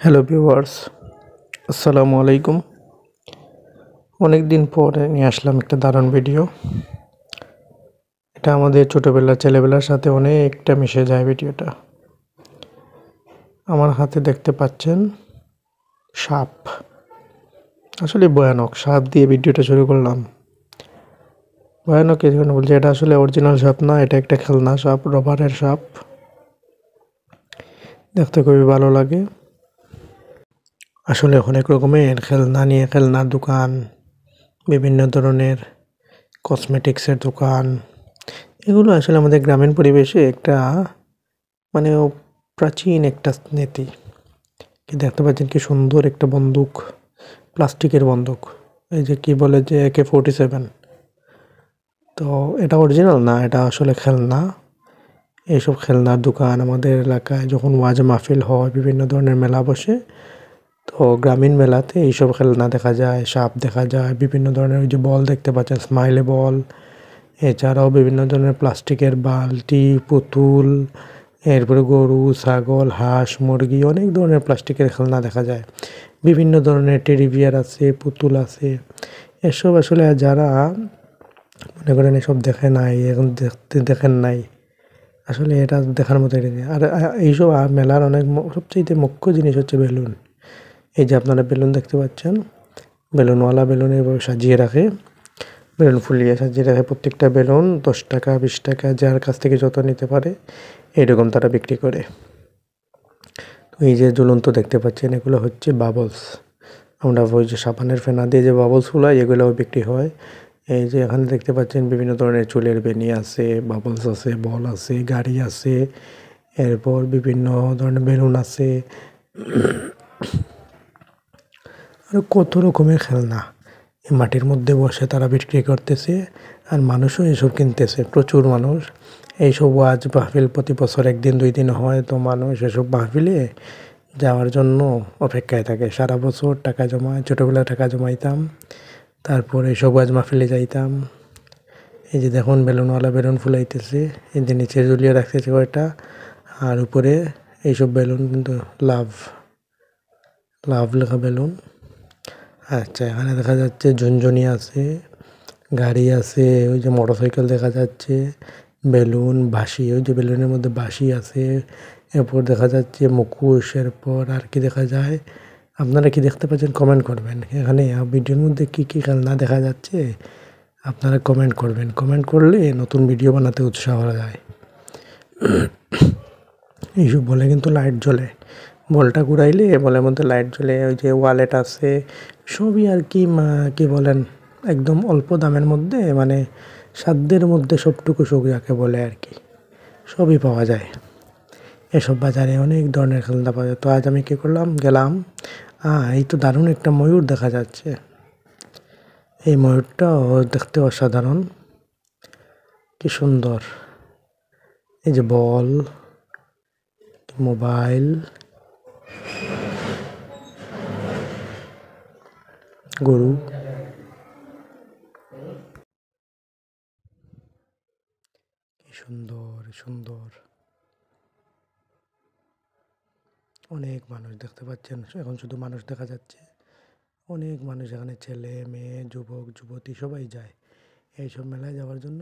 Hello viewers, আসসালামু আলাইকুম। অনেক দিন পরে নিয়ে আসলাম একটা দারুণ ভিডিও। এটা আমাদের ছোটোবেলার ছেলেবেলার সাথে অনেকটা মিশে যায় ভিডিওটা। আমার হাতে দেখতে পাচ্ছেন সাপ। আসলে ভয়ানক, সাপ দিয়ে ভিডিওটা শুরু করলাম। ভয়ানক এই জন্য বলছি, এটা আসলে অরিজিনাল সাপ না, এটা একটা খেলনা সাপ, রবারের সাপ। দেখতে খুবই ভালো লাগে। আসলে অনেক রকমের খেলনা নিয়ে খেলনার দোকান, বিভিন্ন ধরনের কসমেটিক্সের দোকান, এগুলো আসলে আমাদের গ্রামীণ পরিবেশে একটা মানে প্রাচীন একটা স্মৃতি। কি দেখতে পাচ্ছেন কি সুন্দর একটা বন্দুক, প্লাস্টিকের বন্দুক। এই যে কি বলে যে AK-47। তো এটা অরিজিনাল না, এটা আসলে খেলনা। এইসব খেলনার দোকান আমাদের এলাকায় যখন ওয়াজ মাহফিল হয়, বিভিন্ন ধরনের মেলা বসে, তো গ্রামীণ মেলাতে এইসব খেলনা দেখা যায়, সাপ দেখা যায়, বিভিন্ন ধরনের ওই যে বল দেখতে পাচ্ছেন, স্মাইলে বল, এছাড়াও বিভিন্ন ধরনের প্লাস্টিকের বালতি, পুতুল, এরপরে গরু, ছাগল, হাঁস, মুরগি, অনেক ধরনের প্লাস্টিকের খেলনা দেখা যায়। বিভিন্ন ধরনের টেডি বিয়ার আছে, পুতুল আছে। এসব আসলে যারা মনে করেন এসব দেখে নাই, এখন দেখেন নাই, আসলে এটা দেখার মতো এটা নেই। আর এইসব মেলার অনেক সবচেয়ে মুখ্য জিনিস হচ্ছে বেলুন। এই যে আপনারা বেলুন দেখতে পাচ্ছেন, বেলুনওয়ালা বেলুন এভাবে সাজিয়ে রাখে, বেলুন ফুলিয়ে সাজিয়ে রাখে। প্রত্যেকটা বেলুন 10 টাকা, 20 টাকা, যার কাছ থেকে যত নিতে পারে এরকম তারা বিক্রি করে। তো এই যে ঝুলন্ত দেখতে পাচ্ছেন, এগুলো হচ্ছে বাবলস। আমরা ওই যে সাবানের ফেনা দিয়ে যে বাবলস ফুলাই, এগুলোও বিক্রি হয়। এই যে এখানে দেখতে পাচ্ছেন বিভিন্ন ধরনের চুলের বেনি আছে, বাবলস আছে, বল আছে, গাড়ি আছে, এরপর বিভিন্ন ধরনের বেলুন আছে, আর কত রকমের খেলনা এই মাটির মধ্যে বসে তারা বিক্রি করতেছে। আর মানুষও এসব কিনতেছে, প্রচুর মানুষ। এইসব ওয়াজ মাহফিল প্রতি বছর 1 দিন 2 দিন হয়, তো মানুষ এসব মাহফিলে যাওয়ার জন্য অপেক্ষায় থাকে। সারা বছর টাকা জমায়, ছোটোবেলায় টাকা জমাইতাম, তারপরে এইসব ওয়াজ মাহফিলে যাইতাম। এই যে দেখুন বেলুনওয়ালা বেলুন ফুলাইতেছে, এই যে নিচে ঝুলিয়ে রাখতেছে কয়টা, আর উপরে এইসব বেলুন কিন্তু লাভ লাভ লেখা বেলুন। আচ্ছা, এখানে দেখা যাচ্ছে ঝুনঝুনি আছে, গাড়ি আছে, ওই যে মোটরসাইকেল দেখা যাচ্ছে, বেলুন, বাঁশি, ওই যে বেলুনের মধ্যে বাঁশি আছে, এরপর দেখা যাচ্ছে মুখোশ, এরপর আর কি দেখা যায়, আপনারা কি দেখতে পাচ্ছেন কমেন্ট করবেন। এখানে ভিডিওর মধ্যে কি কি খেলনা দেখা যাচ্ছে আপনারা কমেন্ট করবেন। কমেন্ট করলে নতুন ভিডিও বানাতে উৎসাহ যায়। এইসব বলে কিন্তু লাইট জ্বলে, বলটা ঘুরাইলে বলের মধ্যে লাইট জ্বলে। ওই যে ওয়ালেট আছে, সবই আর কি কি বলেন, একদম অল্প দামের মধ্যে, মানে সাধ্যের মধ্যে সবটুকু সুখ যাকে বলে আর কি, সবই পাওয়া যায় এসব বাজারে। অনেক ধরনের খেলনা পাওয়া যায়। তো আজ আমি কী করলাম, গেলাম, এই তো দারুণ একটা ময়ূর দেখা যাচ্ছে। এই ময়ূরটা দেখতে অসাধারণ, কি সুন্দর। এই যে বল, মোবাইল, গরু, কি সুন্দর সুন্দর। অনেক মানুষ দেখতে পাচ্ছেন, এখন শুধু মানুষ দেখা যাচ্ছে। অনেক মানুষ এখানে, ছেলে মেয়ে, যুবক যুবতী সবাই যায় এইসব মেলায় যাওয়ার জন্য।